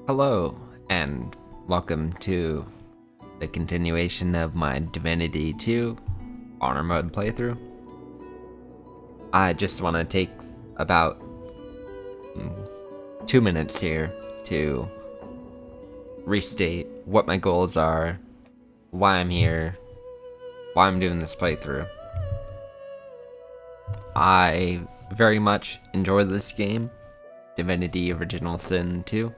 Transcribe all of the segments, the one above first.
Hello, and welcome to the continuation of my Divinity 2 Honor Mode playthrough. I just want to take about 2 minutes here to restate what my goals are, why I'm here, why I'm doing this playthrough. I very much enjoy this game, Divinity Original Sin 2.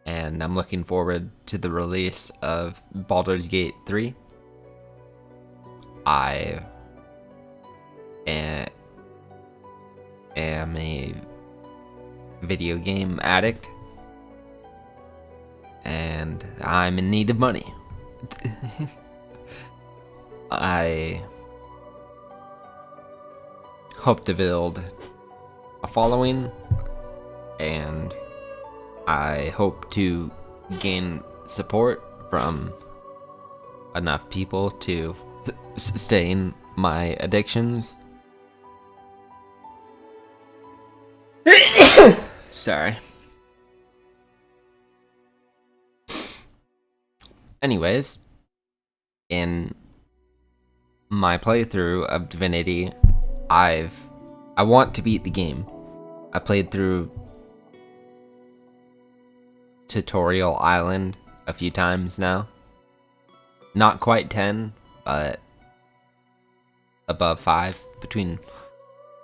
And I'm looking forward to the release of Baldur's Gate 3. I am a video game addict, and I'm in need of money. I hope to build a following, and I hope to gain support from enough people to sustain my addictions. Sorry. Anyways, in my playthrough of Divinity, I want to beat the game. I played through Tutorial Island a few times now. Not quite 10, but above 5,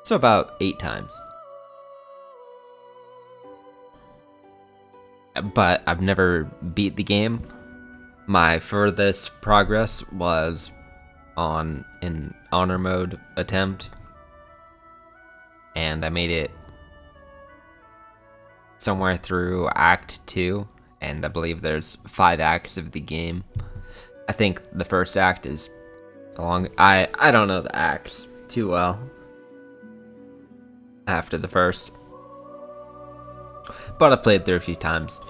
so about 8 times. But I've never beat the game. My furthest progress was on an honor mode attempt, and I made it somewhere through Act 2, and I believe there's 5 acts of the game. I think the first act is along. I don't know the acts too well after the first, but I played through a few times,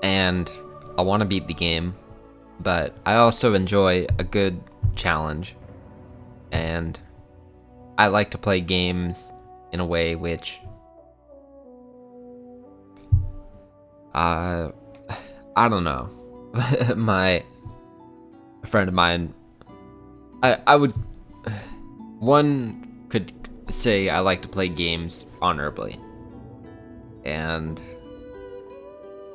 and I want to beat the game, but I also enjoy a good challenge, and I like to play games in a way which I don't know. A friend of mine, one could say I like to play games honorably. And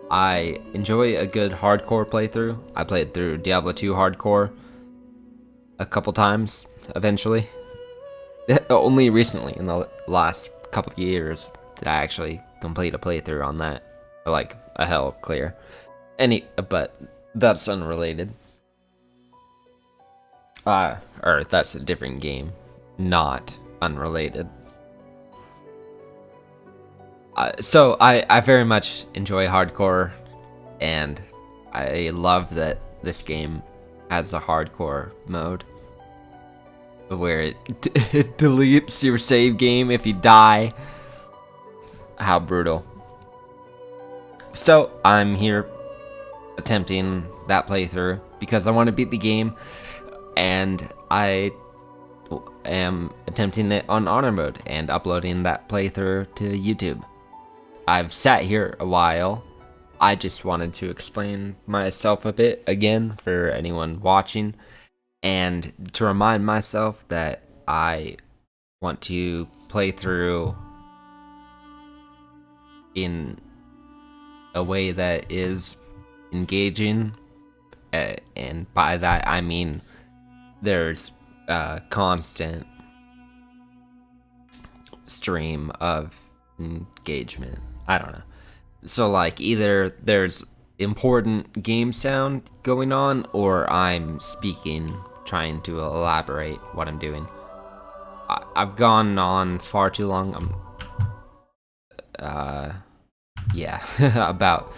I enjoy a good hardcore playthrough. I played through Diablo 2 hardcore a couple times, eventually. Only recently, in the last couple of years, did I actually complete a playthrough on that. Like a hell clear. But that's unrelated. Or that's a different game, not unrelated. So I very much enjoy hardcore, and I love that this game has a hardcore mode where it deletes your save game if you die. How brutal. So I'm here attempting that playthrough because I want to beat the game, and I am attempting it on honor mode and uploading that playthrough to YouTube. I've sat here a while. I just wanted to explain myself a bit again for anyone watching, and to remind myself that I want to play through in a way that is engaging, and by that I mean there's a constant stream of engagement. I don't know. So like either there's important game sound going on, or I'm speaking, trying to elaborate what I'm doing. I've gone on far too long. Yeah, about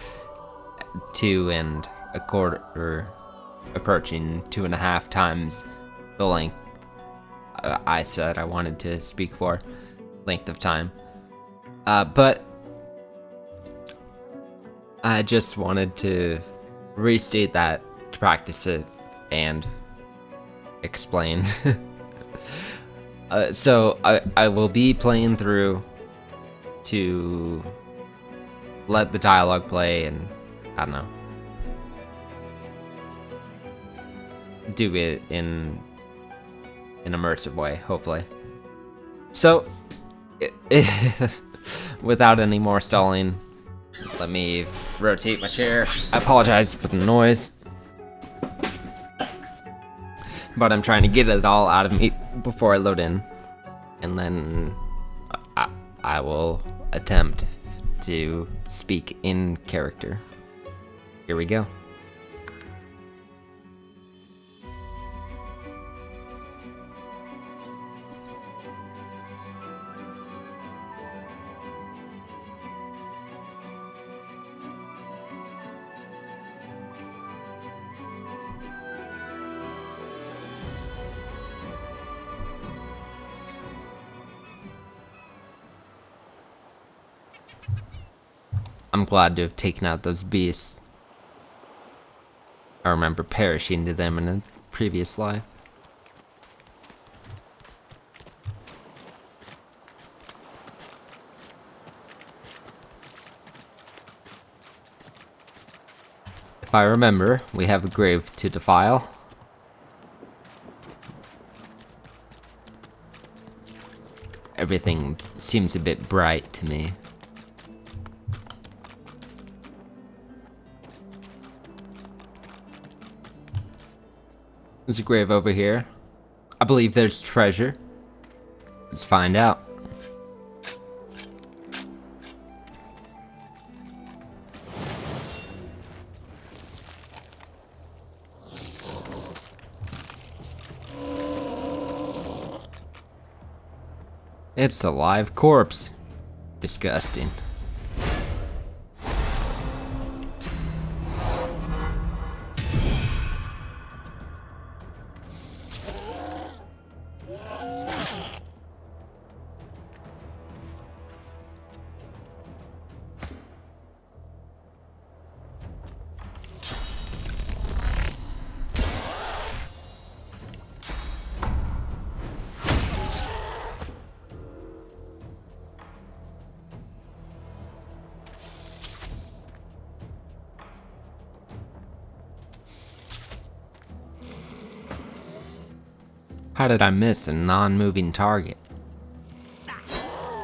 2 1/4, approaching 2.5 times the length I said I wanted to speak for, length of time. But I just wanted to restate that, to practice it, and explain. So I will be playing through to let the dialogue play and, I don't know, do it in an immersive way, hopefully. So, without any more stalling, let me rotate my chair. I apologize for the noise, but I'm trying to get it all out of me before I load in, and then I will attempt to speak in character. Here we go. I'm glad to have taken out those beasts. I remember perishing to them in a previous life. If I remember, we have a grave to defile. Everything seems a bit bright to me. There's a grave over here. I believe there's treasure. Let's find out. It's a live corpse. Disgusting. How did I miss a non-moving target?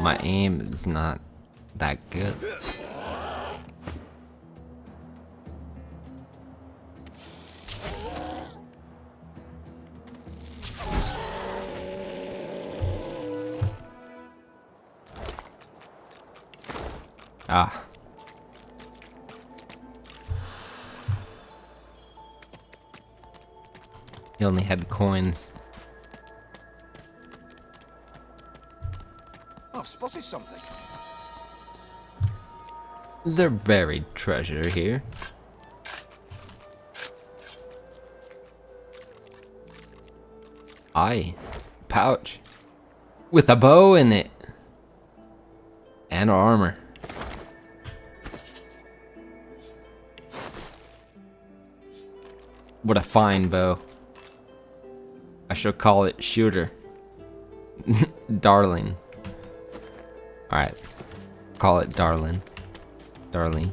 My aim is not that good. Ah. He only had coins. I've spotted something. Is there buried treasure here? Aye. Pouch. With a bow in it. And armor. What a fine bow. I shall call it Shooter. Darling. Alright. Call it Darling. Darling.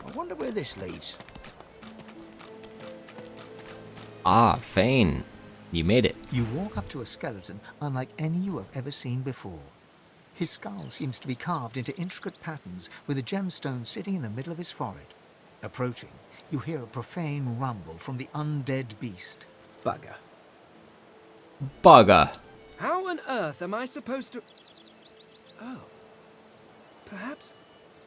I wonder where this leads. Ah, Fane. You made it. You walk up to a skeleton unlike any you have ever seen before. His skull seems to be carved into intricate patterns with a gemstone sitting in the middle of his forehead. Approaching, you hear a profane rumble from the undead beast. Bugger. Bugger. How on earth am I supposed to... Oh. Perhaps...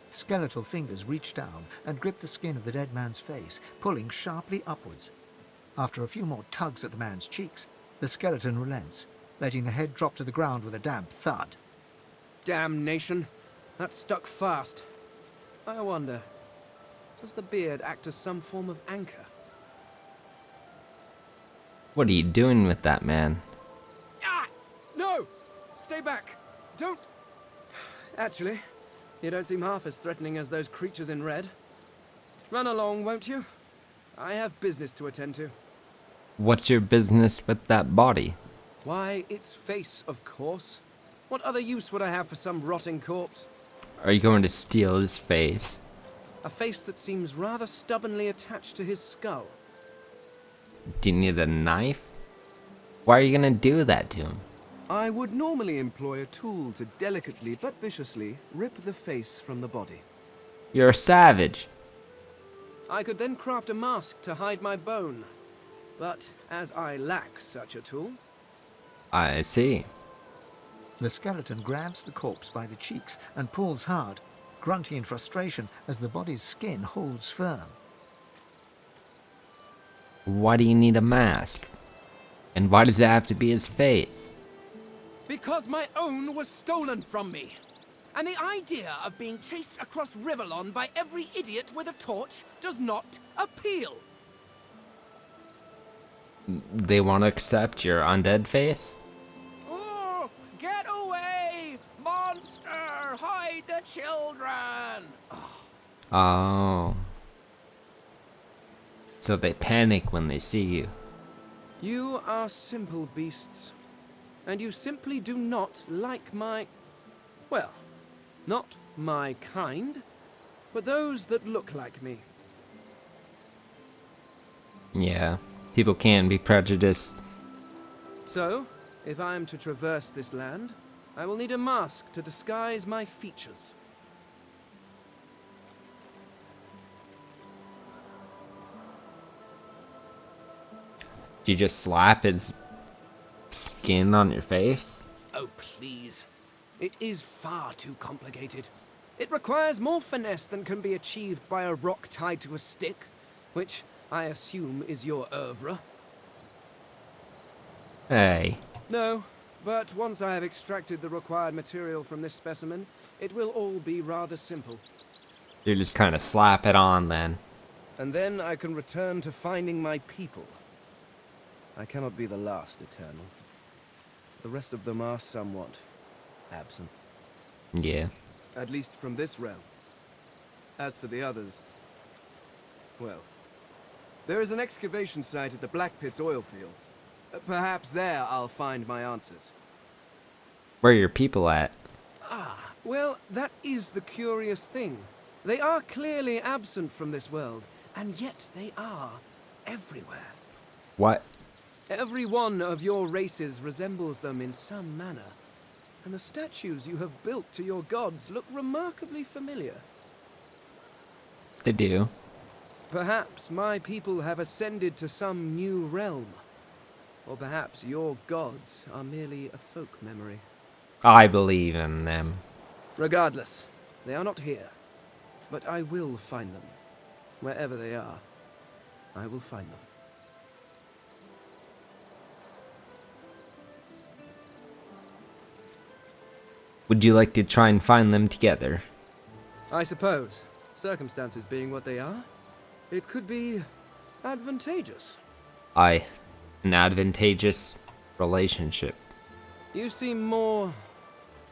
Skeletal fingers reach down and grip the skin of the dead man's face, pulling sharply upwards. After a few more tugs at the man's cheeks, the skeleton relents, letting the head drop to the ground with a damp thud. Damnation. That stuck fast. I wonder, does the beard act as some form of anchor? What are you doing with that, man? Ah! No! Stay back! Don't... Actually, you don't seem half as threatening as those creatures in red. Run along, won't you? I have business to attend to. What's your business with that body? Why, its face, of course. What other use would I have for some rotting corpse? Are you going to steal his face? A face that seems rather stubbornly attached to his skull. Do you need a knife? Why are you gonna do that to him? I would normally employ a tool to delicately but viciously rip the face from the body. You're a savage. I could then craft a mask to hide my bone. But as I lack such a tool... I see. The skeleton grabs the corpse by the cheeks and pulls hard, grunting in frustration as the body's skin holds firm. Why do you need a mask? And why does it have to be his face? Because my own was stolen from me. And the idea of being chased across Rivellon by every idiot with a torch does not appeal. They want to accept your undead face? Oh, get away! Monster! Hide the children! Oh. So they panic when they see you. You are simple beasts. And you simply do not like my... Well, not my kind, but those that look like me. Yeah, people can be prejudiced. So, if I am to traverse this land, I will need a mask to disguise my features. Do you just slap his skin on your face? Oh, please. It is far too complicated. It requires more finesse than can be achieved by a rock tied to a stick, which I assume is your oeuvre. Hey. No, but once I have extracted the required material from this specimen, it will all be rather simple. You just kind of slap it on then. And then I can return to finding my people. I cannot be the last Eternal. The rest of them are somewhat absent. Yeah. At least from this realm. As for the others, well, there is an excavation site at the Black Pit's oil fields. Perhaps there I'll find my answers. Where are your people at? Ah, well, that is the curious thing. They are clearly absent from this world, and yet they are everywhere. What? Every one of your races resembles them in some manner, and the statues you have built to your gods look remarkably familiar. They do. Perhaps my people have ascended to some new realm. Or perhaps your gods are merely a folk memory. I believe in them. Regardless, they are not here. But I will find them. Wherever they are, I will find them. Would you like to try and find them together? I suppose, circumstances being what they are, it could be advantageous. Aye. An advantageous relationship. You seem more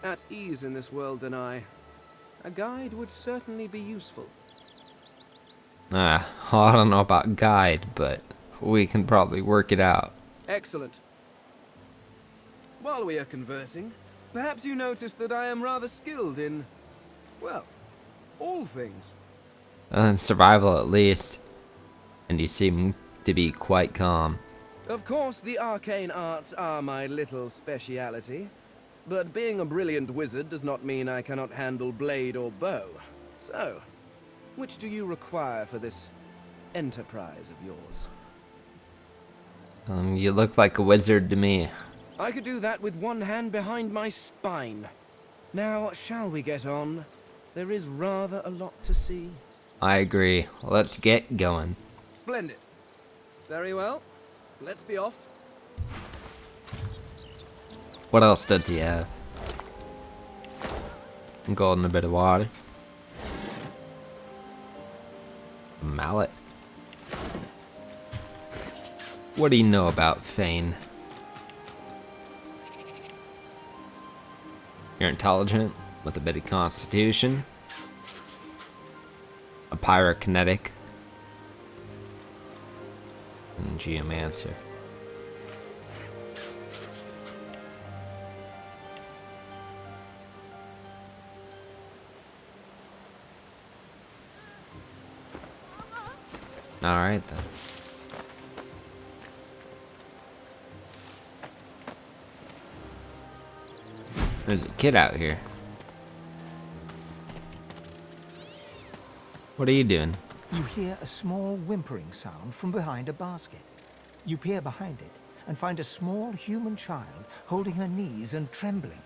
at ease in this world than I. A guide would certainly be useful. I don't know about guide, but we can probably work it out. Excellent. While we are conversing, perhaps you notice that I am rather skilled in, well, all things. Survival at least. And you seem to be quite calm. Of course, the arcane arts are my little speciality, but being a brilliant wizard does not mean I cannot handle blade or bow. So, which do you require for this enterprise of yours? You look like a wizard to me. I could do that with one hand behind my spine. Now, shall we get on? There is rather a lot to see. I agree. Let's get going. Splendid. Very well. Let's be off. What else does he have? Gold and a bit of water. A mallet. What do you know about Fane? You're intelligent, with a bit of constitution. A pyrokinetic. And geomancer. Alright then. There's a kid out here. What are you doing? You hear a small whimpering sound from behind a basket. You peer behind it and find a small human child holding her knees and trembling.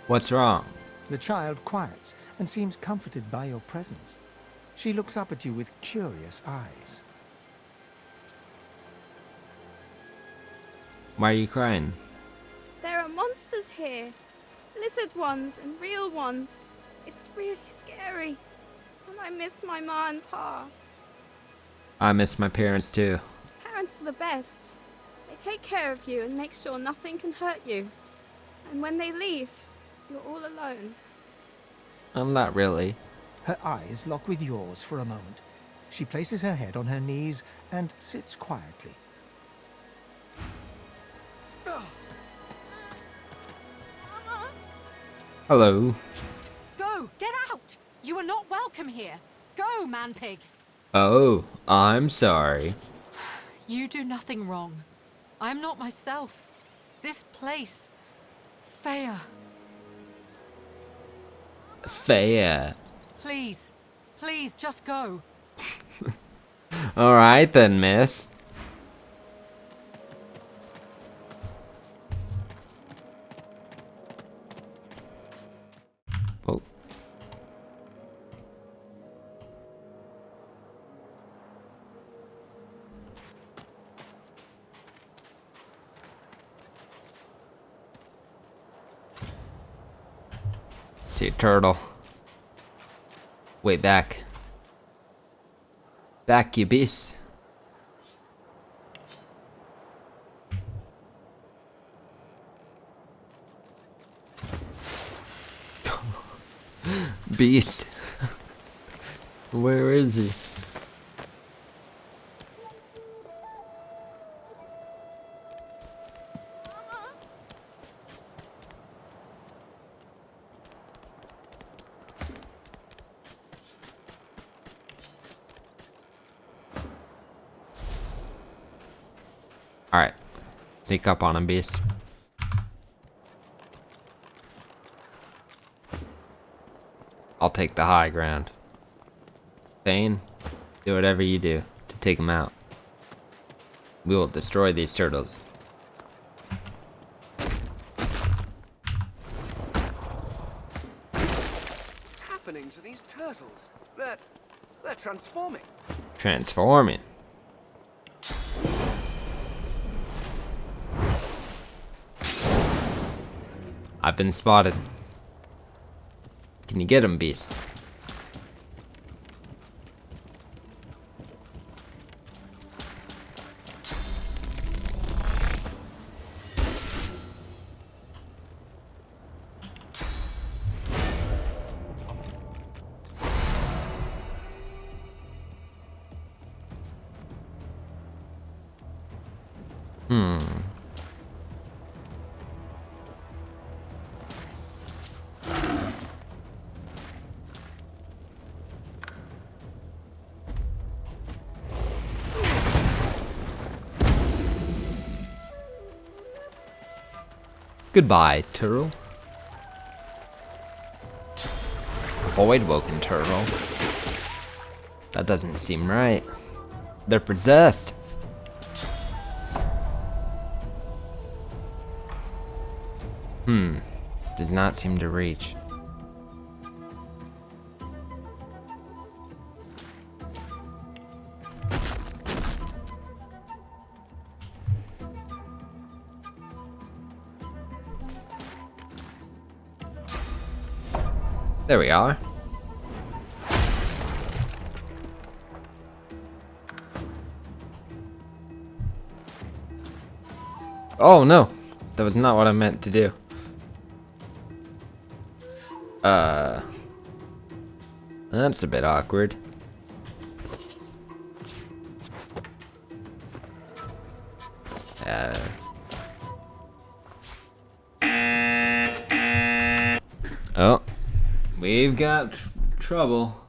What's wrong? The child quiets and seems comforted by your presence. She looks up at you with curious eyes. Why are you crying? There are monsters here. Lizard ones and real ones. It's really scary. And I miss my ma and pa. I miss my parents too. Parents are the best. They take care of you and make sure nothing can hurt you. And when they leave, you're all alone. I'm not really. Her eyes lock with yours for a moment. She places her head on her knees and sits quietly. Hello. Go! Get out! You are not welcome here. Go, man-pig! Oh, I'm sorry. You do nothing wrong. I'm not myself. This place... Freya. Fair. Please. Please, just go. Alright then, miss. Oh. See a turtle. Wait, back. Back, you beast. Beast. Where is he? Alright. Sneak up on him, beast. I'll take the high ground. Thane, do whatever you do to take him out. We will destroy these turtles. What's happening to these turtles? They're transforming. Transforming. I've been spotted. Can you get him, beast? Goodbye, turtle. Void-woken turtle. That doesn't seem right. They're possessed. Does not seem to reach. There we are. Oh no, that was not what I meant to do. That's a bit awkward. Oh, we've got trouble.